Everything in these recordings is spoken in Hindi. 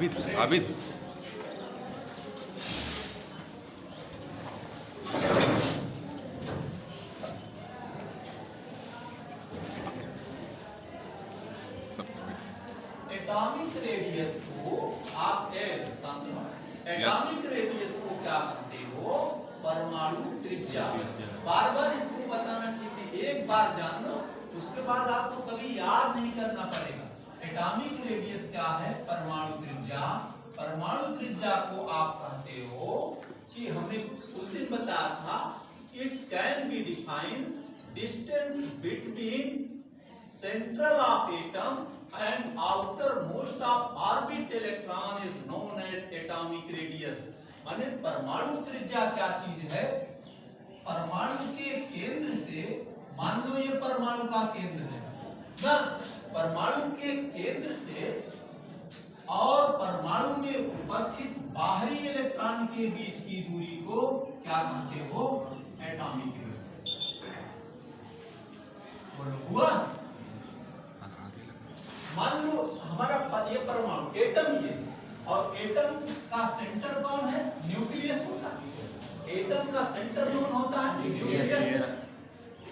आबिद आबिद एटॉमिक रेडियस को आप एटॉमिक रेडियस को क्या कहते हो? परमाणु त्रिज्या। बार बार इसको बताना ठीक है, एक बार जान लो उसके बाद आपको कभी याद नहीं करना पड़ेगा। एटॉमिक रेडियस क्या है? परमाणु त्रिज्या। परमाणु त्रिज्या को आप कहते हो कि हमने उस दिन बताया था, it can be defines distance between central of atom and outermost of orbit electron is known as atomic radius। माने परमाणु त्रिज्या क्या चीज है? परमाणु के केंद्र से, मान लो ये परमाणु का केंद्र है ना, परमाणु के केंद्र से और परमाणु में उपस्थित बाहरी इलेक्ट्रॉन के बीच की दूरी को क्या कहते हो? Atomic radius. बोलो हुआ? मान लो हमारा ये परमाणु एटम ये, और एटम का सेंटर कौन है? न्यूक्लियस होता है। एटम का सेंटर कौन होता है? न्यूक्लियस।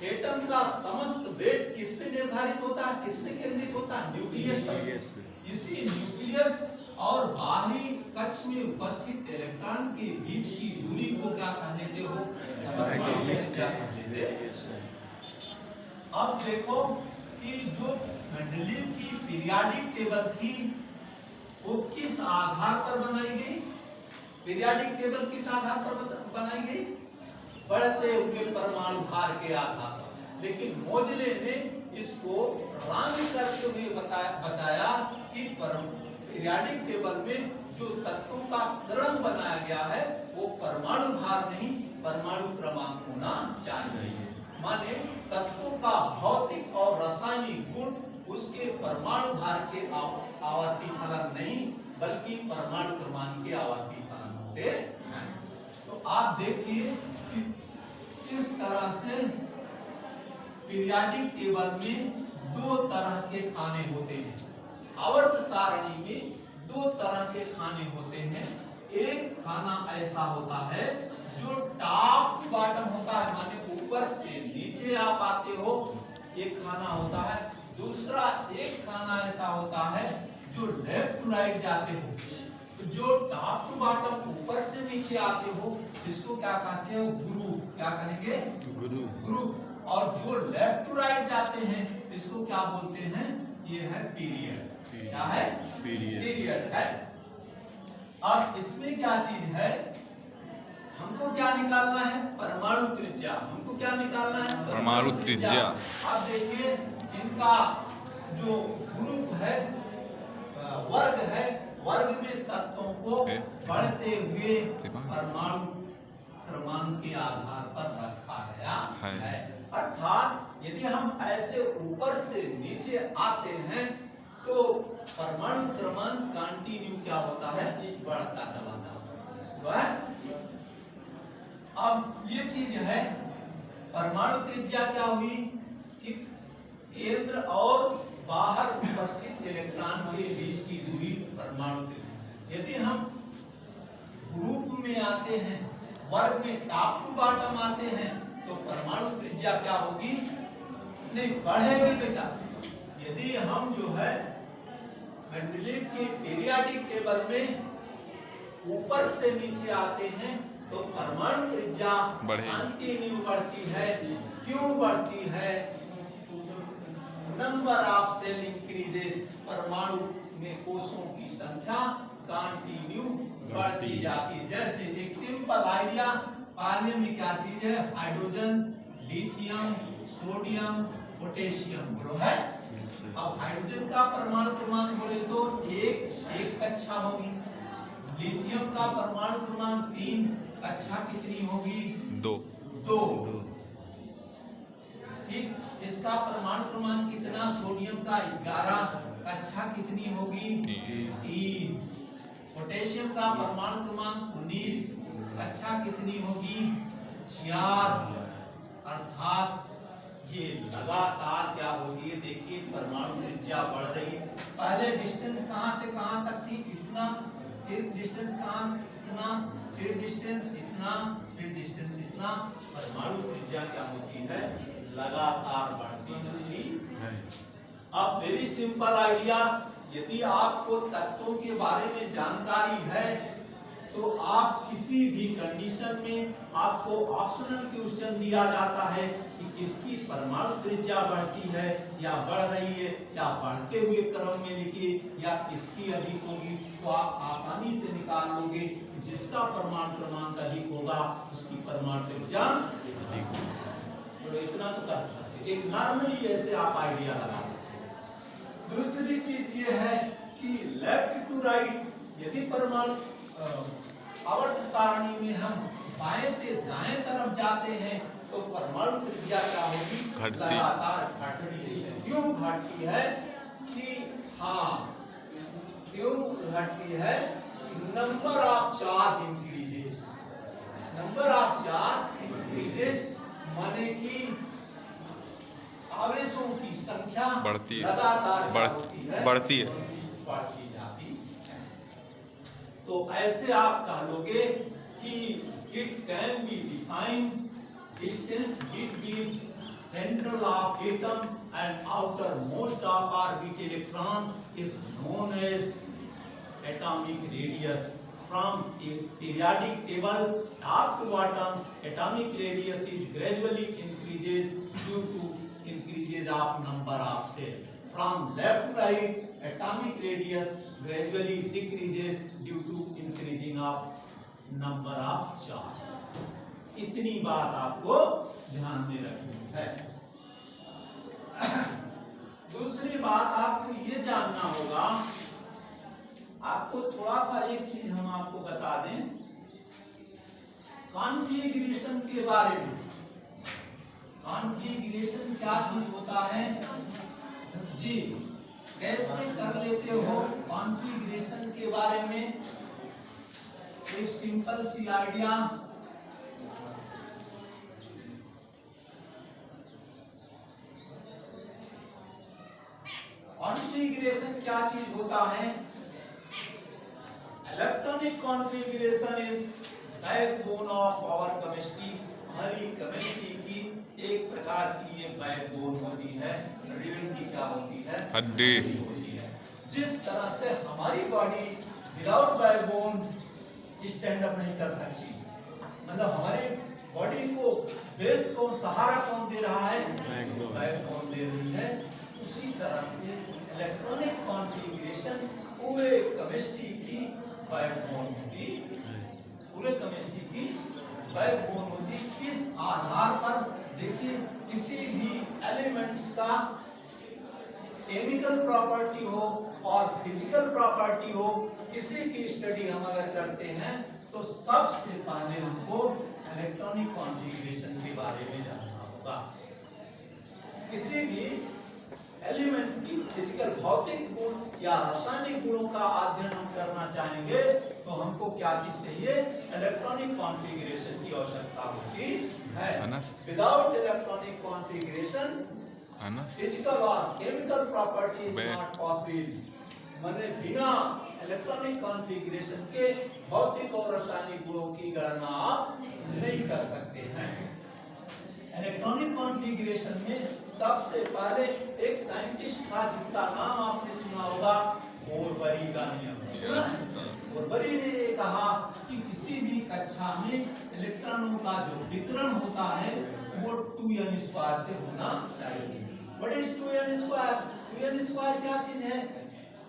एटम का समस्त वेट किस पे निर्धारित होता है? किस पे केंद्रित होता है? न्यूक्लियस पर। इसी न्यूक्लियस और बाहरी कक्ष में उपस्थित इलेक्ट्रॉन के बीच की दूरी को क्या कह देते हो? परमाणु त्रिज्या कह देते। अब देखो कि जो मेंडलीव की पीरियाडिक टेबल थी वो किस आधार पर बनाई गई? पीरियाडिक टेबल किस आधार पर बनाई गई? बढ़ते हुए परमाणु भार के आधार पर। लेकिन मोजले ने इसको रंग करते हुए बताया कि पीरियाडिक टेबल में जो तत्वों का क्रम बनाया गया है वो परमाणु भार नहीं, परमाणु क्रमांक होना चाहिए। माने तत्वों का भौतिक और रासायनिक गुण उसके परमाणु भार के आवर्ती फलन नहीं, बल्कि परमाणु क्रमांक के आवर्ती फलन होते हैं। तो आप देखिए कि किस तरह से पीरियाडिक टेबल में दो तरह के खाने होते हैं। आवर्त सारणी में दो तरह के खाने होते हैं। एक खाना ऐसा होता है जो टॉप टू बॉटम होता है, माने ऊपर से नीचे आप आते हो, एक खाना होता है। दूसरा एक खाना ऐसा होता है जो लेफ्ट टू राइट जाते हो। तो जो टॉप टू बॉटम ऊपर से नीचे आते हो इसको क्या कहते हो? ग्रुप। क्या कहेंगे? ग्रुप। और जो लेफ्ट टू राइट जाते हैं इसको क्या बोलते हैं? ये है पीरियड। क्या है? पीरियड है। अब इसमें क्या चीज है? हमको क्या निकालना है? परमाणु त्रिज्या। हमको क्या निकालना है? परमाणु त्रिज्या। अब देखिए इनका जो ग्रुप है, वर्ग है, वर्ग में तत्वों को बढ़ते हुए परमाणु क्रमांक के आधार पर रखा गया है। अर्थात यदि हम ऐसे ऊपर से नीचे आते हैं तो परमाणु क्रमांक कंटिन्यू क्या होता है? बढ़ता चला जाता है। अब ये चीज है, परमाणु त्रिज्या क्या हुई कि केंद्र और बाहर उपस्थित इलेक्ट्रॉन के बीच की दूरी परमाणु त्रिज्या। यदि हम ग्रुप में आते हैं, वर्ग में टॉप टू बॉटम आते हैं, तो परमाणु त्रिज्या क्या होगी? नहीं बढ़ेगी बेटा। यदि हम जो है मेंडलीव के पीरियाडिक टेबल में ऊपर से नीचे आते हैं तो परमाणु त्रिज्या कंटिन्यू बढ़ती है। क्यों बढ़ती है? Number of cell increases. परमाणु में कोषों की संख्या कंटिन्यू बढ़ती जाती है। जैसे एक सिंपल आइडिया, पानी में क्या चीज है? हाइड्रोजन, लिथियम, सोडियम, पोटेशियम बोलो है। अब हाइड्रोजन का परमाणु क्रमांक बोले तो एक कक्षा होगी। लिथियम का परमाणु क्रमांक 3, कक्षा कितनी होगी? 2। ठीक। इसका परमाणु क्रमांक कितना? सोडियम का 11, कक्षा कितनी होगी? 3। पोटेशियम का परमाणु क्रमांक 19, कक्षा कितनी होगी? 4। अर्थात ये लगातार क्या होगी? देखिए परमाणु त्रिज्या बढ़ रही। पहले डिस्टेंस कहां से कहां तक थी? इतना, फिर डिस्टेंस कहाँ से इतना, फिर डिस्टेंस इतना, फिर डिस्टेंस इतना। परमाणु त्रिज्या क्या होती है? लगातार बढ़ती है। अब वेरी सिंपल आइडिया, यदि आपको तत्वों के बारे में जानकारी है तो आप किसी भी कंडीशन में आपको ऑप्शनल क्वेश्चन दिया जाता है कि किसकी परमाणु त्रिज्या बढ़ती है या बढ़ रही है या बढ़ते हुए क्रम में लिखिए या किसकी अधिक होगी, तो आप आसानी से निकाल लोगे कि जिसका परमाणु क्रमांक अधिक होगा उसकी परमाणु त्रिज्या अधिक होगी। तो इतना तो कर सकते, एक नॉर्मली ऐसे आप आइडिया लगा सकते। दूसरी चीज ये है कि लेफ्ट टू राइट, यदि परमाणु आवर्त सारणी में हम बाएं से दाएं तरफ जाते हैं तो परमाणु त्रिज्या क्या होगी? लगातार घट रही है। क्यों घटती है? कि क्यों घटती है? Number of charge increases, number of charge increases माने कि आवेशों की संख्या बढ़ती है, लगातार बढ़ती जाती है। तो ऐसे आप कह लोगे कि it can be defined distance between central of atom and outermost of orbit electron is known as atomic radius. From a periodic table top to bottom, atomic radius is gradually increases due to increases of number of cells. From left to right, atomic radius gradually decreases due to increasing of number of charge. इतनी बात आपको ध्यान में रखनी है। दूसरी बात आपको ये जानना होगा, आपको थोड़ा सा एक चीज हम आपको बता दें कॉन्फ़िगरेशन के बारे में। कॉन्फ़िगरेशन क्या चीज होता है जी, कैसे कर लेते हो कॉन्फ़िगरेशन के बारे में? एक सिंपल सी आइडिया, कॉन्फ़िगरेशन क्या चीज होता है? Electronic configuration is backbone of our chemistry. हमारी केमिस्ट्री की एक प्रकार की ये बैकबोन होती है, रीढ़ की क्या होती है? हड्डी होती है। जिस तरह से हमारी body without backbone stand up नहीं कर सकती, मतलब हमारी बॉडी को बेस कौन, सहारा कौन दे रहा है? बैकबोन दे रही है। उसी तरह से इलेक्ट्रॉनिक कॉन्फ़िगरेशन पूरे केमिस्ट्री की बैकबोन होती, पूरे केमिस्ट्री की बैकबोन होती। किस आधार पर? देखिए, किसी भी एलिमेंट्स का केमिकल प्रॉपर्टी हो और फिजिकल प्रॉपर्टी हो, किसी की स्टडी हम अगर करते हैं तो सबसे पहले हमको इलेक्ट्रॉनिक कॉन्फ़िगरेशन के बारे में जानना होगा। किसी भी एलिमेंट की फिजिकल भौतिक गुण या रासायनिक गुणों का अध्ययन हम करना चाहेंगे तो हमको क्या चीज चाहिए? इलेक्ट्रॉनिक कॉन्फ़िगरेशन की आवश्यकता होती है। विदाउट इलेक्ट्रॉनिक कॉन्फ़िगरेशन फिजिकल और chemical property is not possible. माने बिना इलेक्ट्रॉनिक कॉन्फ़िगरेशन के भौतिक और रासायनिक गुणों की गणना आप नहीं कर सकते हैं। इलेक्ट्रॉनिक कॉन्फ़िगरेशन में सबसे पहले एक साइंटिस्ट था जिसका नाम आपने सुना होगा, बोरबरी का नियम। बोरबरी ने ये कहा कि किसी भी कक्षा में इलेक्ट्रॉनों का जो वितरण होता है वो 2n² से होना चाहिए। What is 2n²? 2n² क्या चीज है?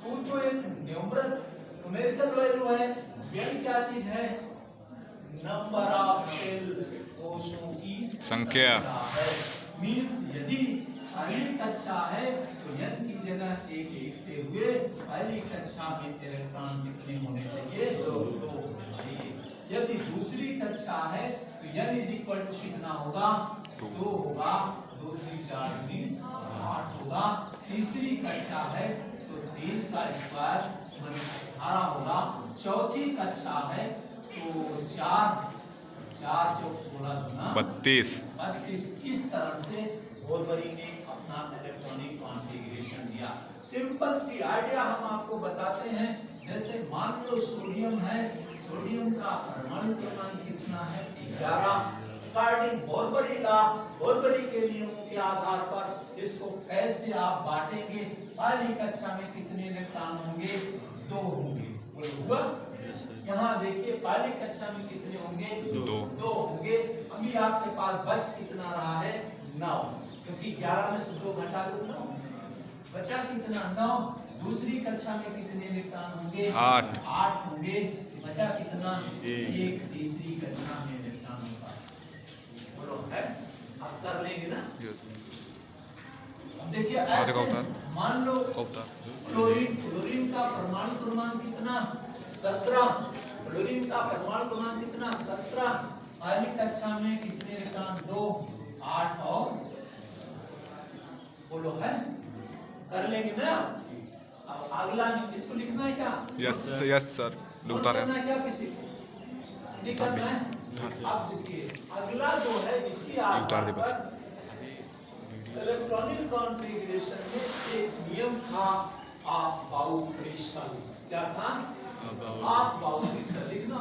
2 तो एक न्यूमेरिकल वैल्यू है, n क्या चीज है? नंबर ऑफ सेल, कोशों की संख्या है। मींस यदि पहली कक्षा है तो n की जगह 1 लिखते हुए पहली कक्षा में इलेक्ट्रॉन कितने होने चाहिए? 2 होने चाहिए। यदि दूसरी कक्षा है तो n कितना होगा? 2 होगा। 2 3 4 8 होगा। तीसरी कक्षा है तो 3 का स्क्वायर 18 होगा। चौथी कक्षा है तो 4 चौक 16 32। इस तरह से बोरबरी ने अपना इलेक्ट्रॉनिक कॉन्फ़िगरेशन दिया। सिंपल सी आइडिया हम आपको बताते हैं जैसे मान लो सोडियम है, सोडियम का परमाणु क्रमांक कितना है 11। अकॉर्डिंग बोरबरी के नियमों के आधार पर इसको कैसे आप बांटेंगे? पहली कक्षा में कितने इलेक्ट्रॉन होंगे? 2 होंगे। बोलो यहाँ देखिए पहली कक्षा में कितने होंगे? 2 होंगे। अभी आपके पास बच कितना रहा है? 9, क्योंकि 11 में से 2 घटा दो 9, बचा कितना? 9। दूसरी कक्षा में कितने इलेक्ट्रॉन होंगे? 8 होंगे। बचा कितना? 1। तीसरी कक्षा में इलेक्ट्रॉन होगा। बोलो है, अब कर लेंगे ना? अब देखिए ऐसे मान लो क्लोरीन का परमाणु क्रमांक कितना? 17। क्लोरीन का परमाणु क्रमांक कितना? 17। पहली कक्षा में कितने इलेक्ट्रॉन? 2, 8 और बोलो है, कर लेंगे ना? अब अगला इसको लिखना है क्या? यस सर, लिखता है क्या किसी को? नहीं करना है। अब देखिए अगला जो है इसी आधार पर इलेक्ट्रॉनिक कॉन्फ़िगरेशन में एक नियम था, आप बाउ क्रिस्टल। क्या था? आप बाउ क्रिस्टल लिखना